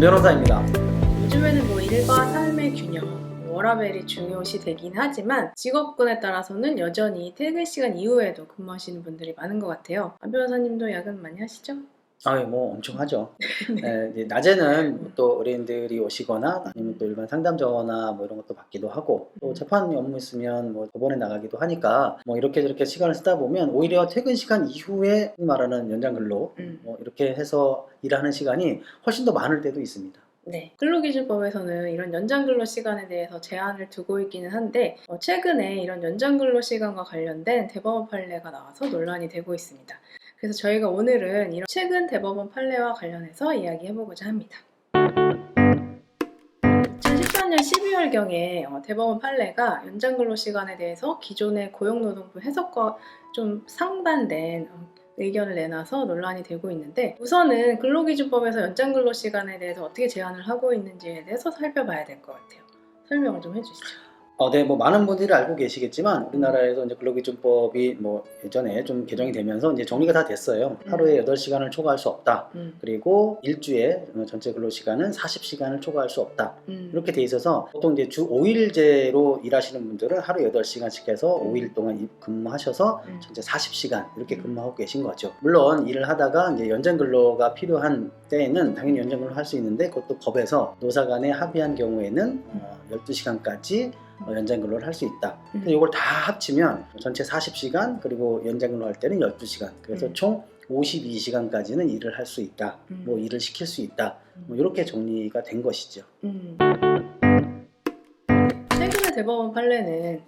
변호사입니다. 요즘에는 일과 삶의 균형, 워라밸이 중요시 되긴 하지만 직업군에 따라서는 여전히 퇴근 시간 이후에도 근무하시는 분들이 많은 것 같아요. 안 변호사님도 야근 많이 하시죠? 엄청 하죠. 이제 낮에는 또 의뢰인들이 오시거나 아니면 또 일반 상담 전화 이런 것도 받기도 하고 또 재판 업무 있으면 법원에 나가기도 하니까 이렇게 저렇게 시간을 쓰다 보면 오히려 퇴근 시간 이후에 말하는 연장 근로 이렇게 해서 일하는 시간이 훨씬 더 많을 때도 있습니다. 네, 근로기준법에서는 이런 연장근로 시간에 대해서 제한을 두고 있기는 한데 최근에 이런 연장근로 시간과 관련된 대법원 판례가 나와서 논란이 되고 있습니다. 그래서 저희가 오늘은 이런 최근 대법원 판례와 관련해서 이야기해보고자 합니다. 2014년 12월경에 대법원 판례가 연장근로 시간에 대해서 기존의 고용노동부 해석과 좀 상반된 의견을 내놔서 논란이 되고 있는데, 우선은 근로기준법에서 연장근로 시간에 대해서 어떻게 제한을 하고 있는지에 대해서 살펴봐야 될 것 같아요. 설명을 좀 해주시죠. 네, 많은 분들이 알고 계시겠지만 우리나라에서 이제 근로기준법이 예전에 좀 개정이 되면서 이제 정리가 다 됐어요. 하루에 8시간을 초과할 수 없다. 그리고 일주에 전체 근로시간은 40시간을 초과할 수 없다. 이렇게 돼 있어서 보통 이제 주 5일제로 일하시는 분들은 하루에 8시간씩 해서 5일 동안 근무하셔서 전체 40시간 이렇게 근무하고 계신 거죠. 물론 일을 하다가 이제 연장 근로가 필요한 때에는 당연히 연장 근로 할 수 있는데, 그것도 법에서 노사 간에 합의한 경우에는 12시간까지 연장 근로를 할 수 있다. 이걸 다 합치면 전체 40시간, 그리고 연장 근로 할 때는 12시간. 그래서 총 52시간까지는 일을 할 수 있다. 일을 시킬 수 있다. 이렇게 정리가 된 것이죠. 최근에 대법원 판례는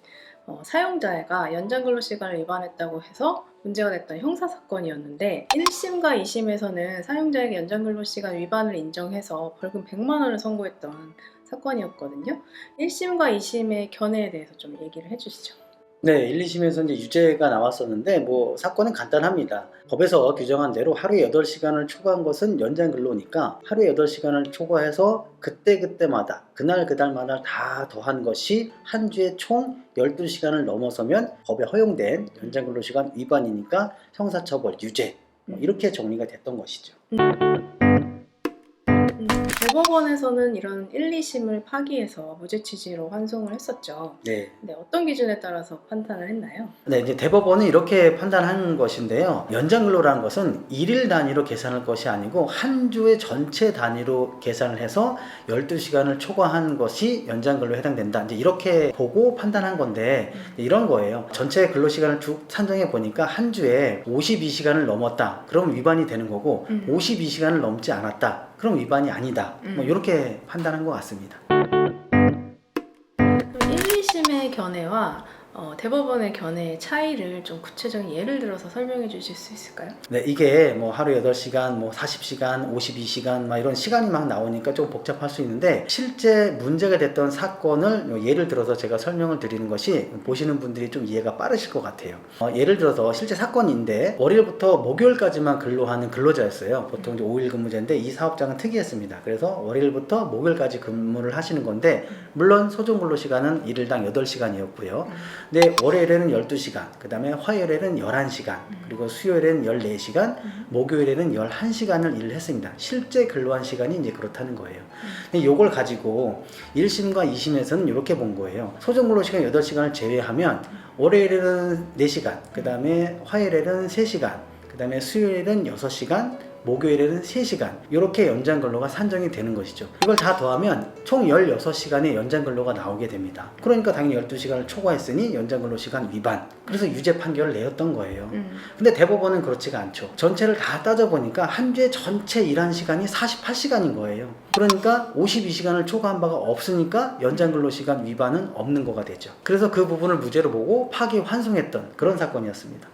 사용자가 연장 근로 시간을 위반했다고 해서 문제가 됐던 형사사건이었는데, 1심과 2심에서는 사용자에게 연장 근로 시간 위반을 인정해서 벌금 100만 원을 선고했던 사건이었거든요. 1심과 2심의 견해에 대해서 좀 얘기를 해주시죠. 네, 1, 2심에서 이제 유죄가 나왔었는데 사건은 간단합니다. 법에서 규정한 대로 하루에 8시간을 초과한 것은 연장 근로니까 하루에 8시간을 초과해서 그때마다 그날마다 다 더한 것이 한 주에 총 12시간을 넘어서면 법에 허용된 연장 근로 시간 위반이니까 형사처벌 유죄, 이렇게 정리가 됐던 것이죠. 대법원에서는 이런 1, 2심을 파기해서 무죄 취지로 환송을 했었죠. 네. 근데 어떤 기준에 따라서 판단을 했나요? 네, 이제 대법원은 이렇게 판단한 것인데요. 연장 근로라는 것은 일일 단위로 계산할 것이 아니고 한 주의 전체 단위로 계산을 해서 12시간을 초과한 것이 연장 근로에 해당된다. 이제 이렇게 보고 판단한 건데 이런 거예요. 전체 근로 시간을 쭉 산정해 보니까 한 주에 52시간을 넘었다. 그럼 위반이 되는 거고 52시간을 넘지 않았다. 그럼 위반이 아니다. 이렇게 판단한 것 같습니다. 그럼 1, 2심의 견해와 대법원의 견해의 차이를 좀 구체적인 예를 들어서 설명해 주실 수 있을까요? 네, 이게 하루에 8시간, 40시간, 52시간 이런 시간이 막 나오니까 좀 복잡할 수 있는데, 실제 문제가 됐던 사건을 예를 들어서 제가 설명을 드리는 것이 보시는 분들이 좀 이해가 빠르실 것 같아요. 예를 들어서 실제 사건인데 월요일부터 목요일까지만 근로하는 근로자였어요. 보통 이제 5일 근무제인데 이 사업장은 특이했습니다. 그래서 월요일부터 목요일까지 근무를 하시는 건데, 물론 소정 근로 시간은 일일당 8시간이었고요. 근데 월요일에는 12시간, 그 다음에 화요일에는 11시간, 그리고 수요일에는 14시간, 목요일에는 11시간을 일을 했습니다. 실제 근로한 시간이 이제 그렇다는 거예요. 이걸 가지고 1심과 2심에서는 이렇게 본 거예요. 소정 근로 시간 8시간을 제외하면 월요일에는 4시간, 그 다음에 화요일에는 3시간, 그 다음에 수요일에는 6시간, 목요일에는 3시간, 이렇게 연장 근로가 산정이 되는 것이죠. 이걸 다 더하면 총 16시간의 연장 근로가 나오게 됩니다. 그러니까 당연히 12시간을 초과했으니 연장 근로 시간 위반, 그래서 유죄 판결을 내렸던 거예요. 근데 대법원은 그렇지가 않죠. 전체를 다 따져보니까 한 주에 전체 일한 시간이 48시간인 거예요. 그러니까 52시간을 초과한 바가 없으니까 연장 근로 시간 위반은 없는 거가 되죠. 그래서 그 부분을 무죄로 보고 파기 환송했던 그런 사건이었습니다.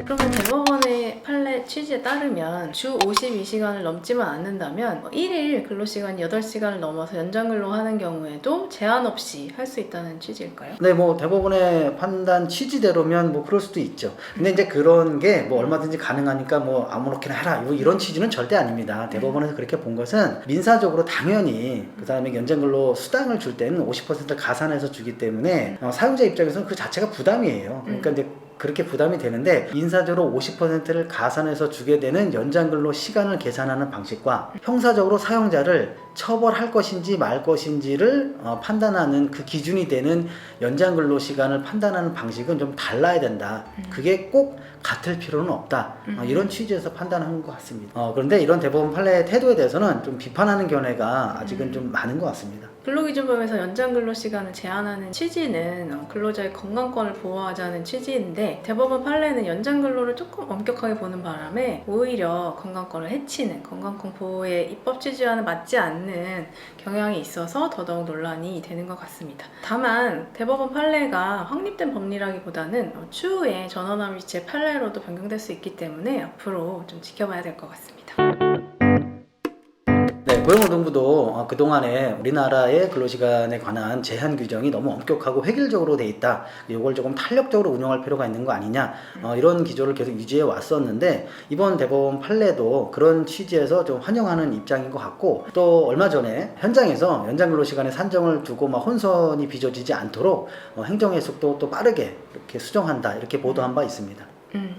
그러면 대법원의 판례 취지에 따르면 주 52시간을 넘지만 않는다면 1일 근로시간이 8시간을 넘어서 연장 근로하는 경우에도 제한 없이 할 수 있다는 취지일까요? 네, 대법원의 판단 취지대로면 그럴 수도 있죠. 근데 이제 그런 게 얼마든지 가능하니까 아무렇게나 해라 이런 취지는 절대 아닙니다. 대법원에서 그렇게 본 것은 민사적으로 당연히 그 사람에게 연장 근로 수당을 줄 때는 50% 가산해서 주기 때문에 사용자 입장에서는 그 자체가 부담이에요. 그러니까 이제 그렇게 부담이 되는데 인사적으로 50%를 가산해서 주게 되는 연장근로 시간을 계산하는 방식과 형사적으로 사용자를 처벌할 것인지 말 것인지를 판단하는 그 기준이 되는 연장근로 시간을 판단하는 방식은 좀 달라야 된다. 그게 꼭 같을 필요는 없다. 이런 취지에서 판단한 것 같습니다. 그런데 이런 대법원 판례의 태도에 대해서는 좀 비판하는 견해가 아직은 좀 많은 것 같습니다. 근로기준법에서 연장근로시간을 제한하는 취지는 근로자의 건강권을 보호하자는 취지인데 대법원 판례는 연장근로를 조금 엄격하게 보는 바람에 오히려 건강권을 해치는 건강권 보호의 입법 취지와는 맞지 않는 경향이 있어서 더더욱 논란이 되는 것 같습니다. 다만 대법원 판례가 확립된 법리라기보다는 추후에 전원합의 제8레로도 변경될 수 있기 때문에 앞으로 좀 지켜봐야 될 것 같습니다. 네, 고용노동부도 그동안에 우리나라의 근로시간에 관한 제한 규정이 너무 엄격하고 획일적으로 돼 있다. 이걸 조금 탄력적으로 운영할 필요가 있는 거 아니냐. 이런 기조를 계속 유지해 왔었는데 이번 대법원 판례도 그런 취지에서 좀 환영하는 입장인 것 같고 또 얼마 전에 현장에서 연장근로시간의 산정을 두고 막 혼선이 빚어지지 않도록 행정의 속도 또 빠르게 이렇게 수정한다. 이렇게 보도한 바 있습니다.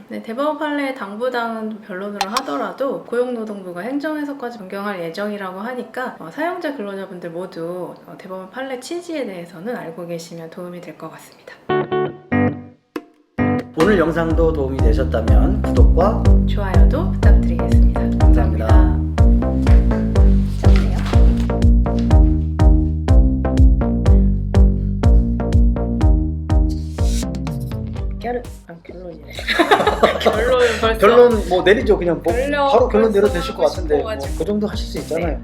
네, 대법원 판례의 당부당은 변론으로 하더라도 고용노동부가 행정해석까지 변경할 예정이라고 하니까 사용자 근로자분들 모두 대법원 판례 취지에 대해서는 알고 계시면 도움이 될 것 같습니다. 오늘 영상도 도움이 되셨다면 구독과 좋아요도 부탁드리겠습니다. 감사합니다. 짧네요. 결론이네. 결론을 벌써 결론 뭐 내리죠. 그냥 뭐 결론 바로 결론 벌써 내려 되실 것 같은데 하고 싶어가지고. 그 정도 하실 수 있잖아요. 네.